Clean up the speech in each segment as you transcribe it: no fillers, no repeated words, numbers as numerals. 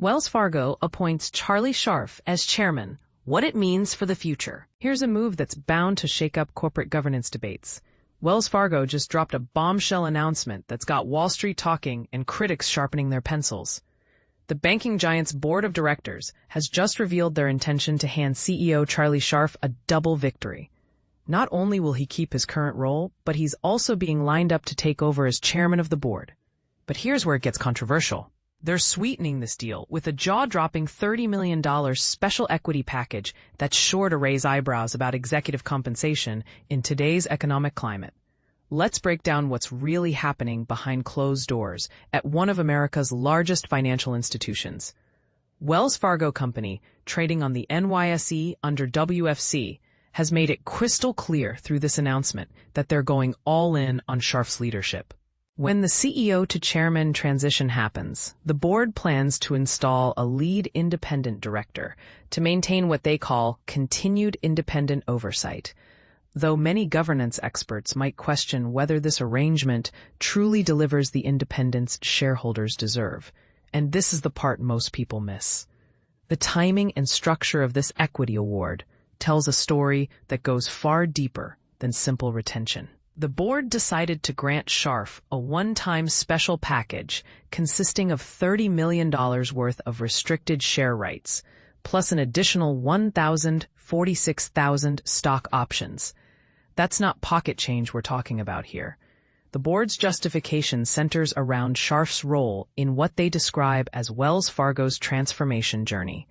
Wells Fargo appoints Charlie Scharf as chairman. What it means for the future. Here's a move that's bound to shake up corporate governance debates. Wells Fargo just dropped a bombshell announcement that's got Wall Street talking and critics sharpening their pencils. The banking giant's board of directors has just revealed their intention to hand CEO Charlie Scharf a double victory. Not only will he keep his current role, but he's also being lined up to take over as chairman of the board. But here's where it gets controversial. They're sweetening this deal with a jaw-dropping $30 million special equity package that's sure to raise eyebrows about executive compensation in today's economic climate. Let's break down what's really happening behind closed doors at one of America's largest financial institutions. Wells Fargo Company, trading on the NYSE under WFC, has made it crystal clear through this announcement that they're going all in on Scharf's leadership. When the CEO to chairman transition happens, the board plans to install a lead independent director to maintain what they call continued independent oversight, though many governance experts might question whether this arrangement truly delivers the independence shareholders deserve. And this is the part most people miss. The timing and structure of this equity award tells a story that goes far deeper than simple retention. The board decided to grant Scharf a one-time special package consisting of $30 million worth of restricted share rights, plus an additional 1,046,000 stock options. That's not pocket change we're talking about here. The board's justification centers around Scharf's role in what they describe as Wells Fargo's transformation journey.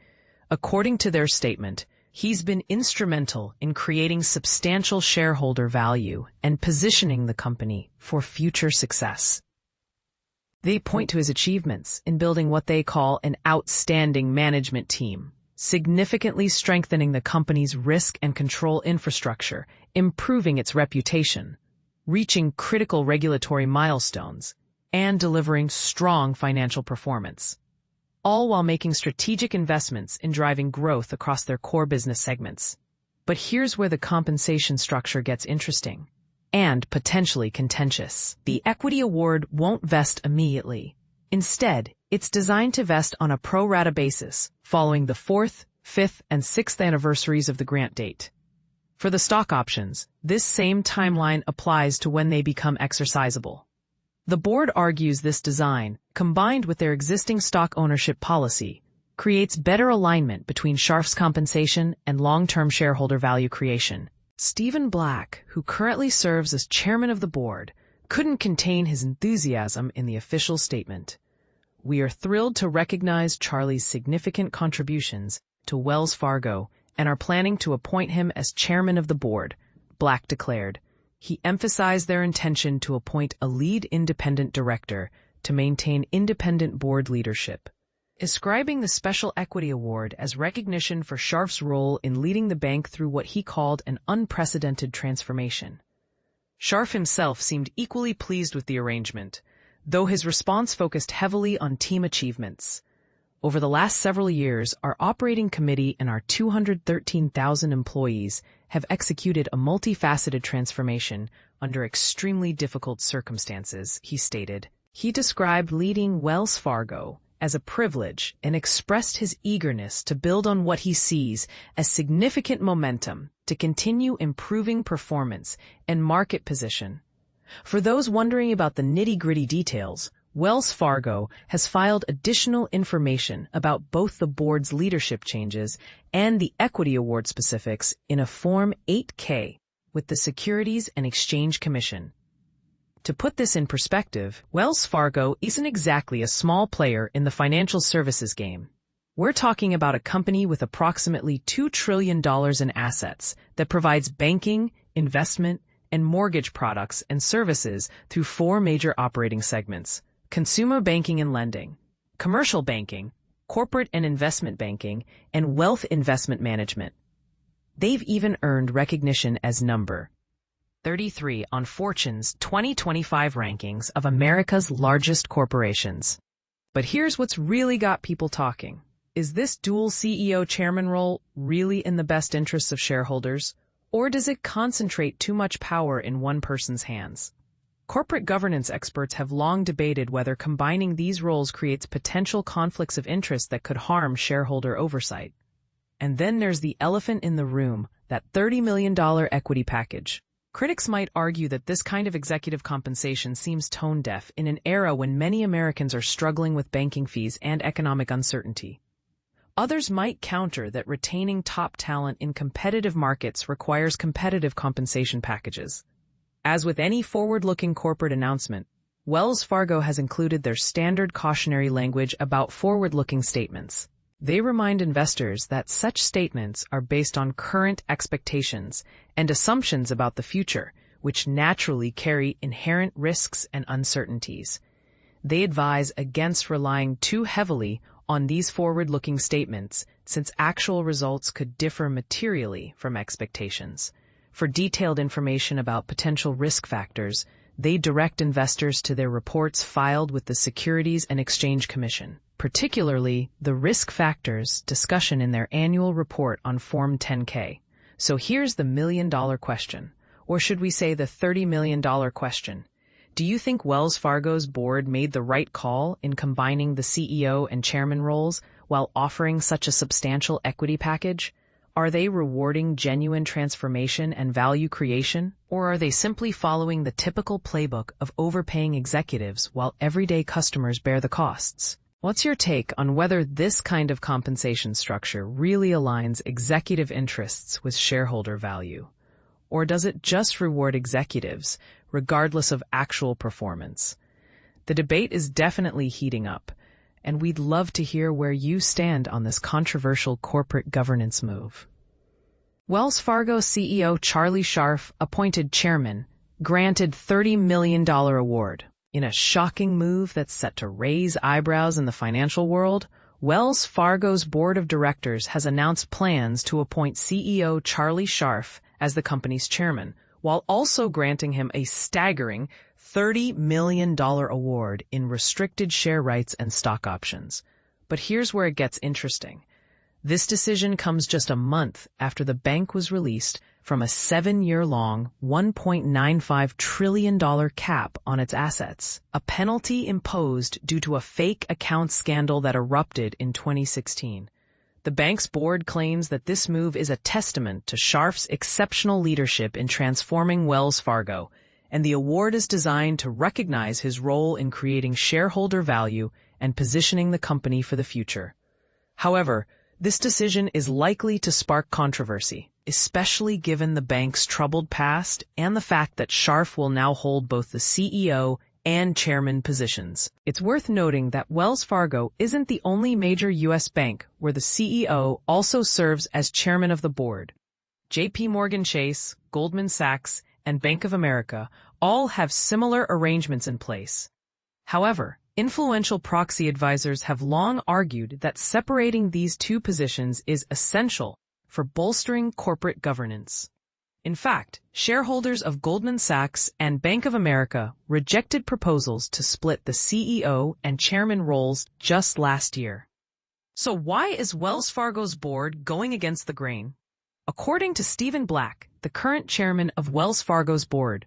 According to their statement, he's been instrumental in creating substantial shareholder value and positioning the company for future success. They point to his achievements in building what they call an outstanding management team, significantly strengthening the company's risk and control infrastructure, improving its reputation, reaching critical regulatory milestones, and delivering strong financial performance, all while making strategic investments in driving growth across their core business segments. But here's where the compensation structure gets interesting and potentially contentious. The equity award won't vest immediately. Instead, it's designed to vest on a pro rata basis following the 4th, 5th, and 6th anniversaries of the grant date. For the stock options, this same timeline applies to when they become exercisable. The board argues this design, combined with their existing stock ownership policy, creates better alignment between Scharf's compensation and long-term shareholder value creation. Stephen Black, who currently serves as chairman of the board, couldn't contain his enthusiasm in the official statement. "We are thrilled to recognize Charlie's significant contributions to Wells Fargo and are planning to appoint him as chairman of the board," Black declared. He emphasized their intention to appoint a lead independent director to maintain independent board leadership, ascribing the Special Equity Award as recognition for Scharf's role in leading the bank through what he called an unprecedented transformation. Scharf himself seemed equally pleased with the arrangement, though his response focused heavily on team achievements. "Over the last several years, our operating committee and our 213,000 employees have executed a multifaceted transformation under extremely difficult circumstances," he stated. He described leading Wells Fargo as a privilege and expressed his eagerness to build on what he sees as significant momentum to continue improving performance and market position. For those wondering about the nitty-gritty details, Wells Fargo has filed additional information about both the board's leadership changes and the equity award specifics in a Form 8K with the Securities and Exchange Commission. To put this in perspective, Wells Fargo isn't exactly a small player in the financial services game. We're talking about a company with approximately $2 trillion in assets that provides banking, investment, and mortgage products and services through 4 major operating segments: consumer banking and lending, commercial banking, corporate and investment banking, and wealth investment management. They've even earned recognition as number 33 on Fortune's 2025 rankings of America's largest corporations. But here's what's really got people talking. Is this dual CEO chairman role really in the best interests of shareholders, or does it concentrate too much power in one person's hands? Corporate governance experts have long debated whether combining these roles creates potential conflicts of interest that could harm shareholder oversight. And then there's the elephant in the room, that $30 million equity package. Critics might argue that this kind of executive compensation seems tone-deaf in an era when many Americans are struggling with banking fees and economic uncertainty. Others might counter that retaining top talent in competitive markets requires competitive compensation packages. As with any forward-looking corporate announcement, Wells Fargo has included their standard cautionary language about forward-looking statements. They remind investors that such statements are based on current expectations and assumptions about the future, which naturally carry inherent risks and uncertainties. They advise against relying too heavily on these forward-looking statements, since actual results could differ materially from expectations. For detailed information about potential risk factors, they direct investors to their reports filed with the Securities and Exchange Commission, particularly the risk factors discussion in their annual report on Form 10-K. So here's the million-dollar question, or should we say the $30 million question. Do you think Wells Fargo's board made the right call in combining the CEO and chairman roles while offering such a substantial equity package? Are they rewarding genuine transformation and value creation, or are they simply following the typical playbook of overpaying executives while everyday customers bear the costs? What's your take on whether this kind of compensation structure really aligns executive interests with shareholder value? Or does it just reward executives, regardless of actual performance? The debate is definitely heating up, and we'd love to hear where you stand on this controversial corporate governance move. Wells Fargo CEO Charlie Scharf, appointed chairman, granted $30 million award. In a shocking move that's set to raise eyebrows in the financial world, Wells Fargo's board of directors has announced plans to appoint CEO Charlie Scharf as the company's chairman, while also granting him a staggering $30 million award in restricted share rights and stock options. But here's where it gets interesting. This decision comes just a month after the bank was released from a 7-year-long, $1.95 trillion cap on its assets, a penalty imposed due to a fake account scandal that erupted in 2016. The bank's board claims that this move is a testament to Scharf's exceptional leadership in transforming Wells Fargo, and the award is designed to recognize his role in creating shareholder value and positioning the company for the future. However, this decision is likely to spark controversy, especially given the bank's troubled past and the fact that Scharf will now hold both the CEO and chairman positions. It's worth noting that Wells Fargo isn't the only major U.S. bank where the CEO also serves as chairman of the board. J.P. Morgan Chase, Goldman Sachs, and Bank of America all have similar arrangements in place. However, influential proxy advisors have long argued that separating these two positions is essential for bolstering corporate governance. In fact, shareholders of Goldman Sachs and Bank of America rejected proposals to split the CEO and chairman roles just last year. So why is Wells Fargo's board going against the grain? According to Stephen Black, the current chairman of Wells Fargo's board,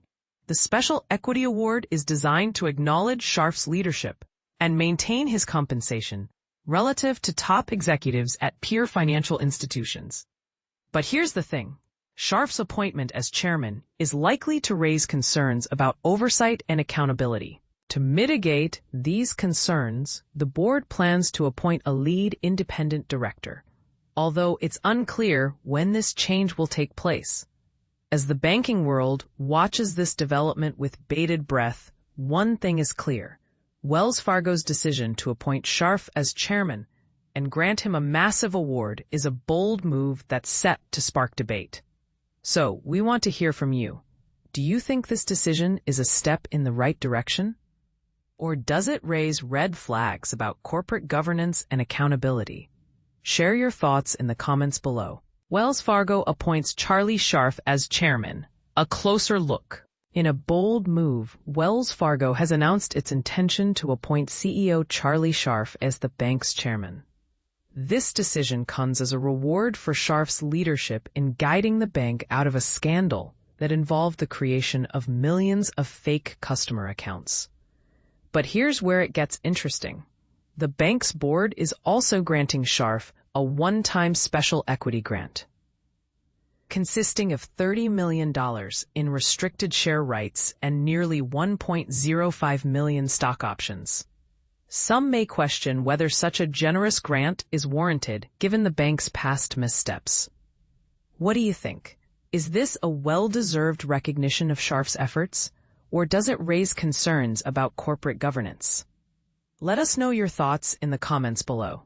the Special Equity Award is designed to acknowledge Scharf's leadership and maintain his compensation relative to top executives at peer financial institutions. But here's the thing. Scharf's appointment as chairman is likely to raise concerns about oversight and accountability. To mitigate these concerns, the board plans to appoint a lead independent director, although it's unclear when this change will take place. As the banking world watches this development with bated breath, one thing is clear. Wells Fargo's decision to appoint Scharf as chairman and grant him a massive award is a bold move that's set to spark debate. So, we want to hear from you. Do you think this decision is a step in the right direction? Or does it raise red flags about corporate governance and accountability? Share your thoughts in the comments below. Wells Fargo appoints Charlie Scharf as chairman. A closer look. In a bold move, Wells Fargo has announced its intention to appoint CEO Charlie Scharf as the bank's chairman. This decision comes as a reward for Scharf's leadership in guiding the bank out of a scandal that involved the creation of millions of fake customer accounts. But here's where it gets interesting. The bank's board is also granting Scharf a one-time special equity grant, consisting of $30 million in restricted share rights and nearly 1.05 million stock options. Some may question whether such a generous grant is warranted given the bank's past missteps. What do you think? Is this a well-deserved recognition of Scharf's efforts, or does it raise concerns about corporate governance? Let us know your thoughts in the comments below.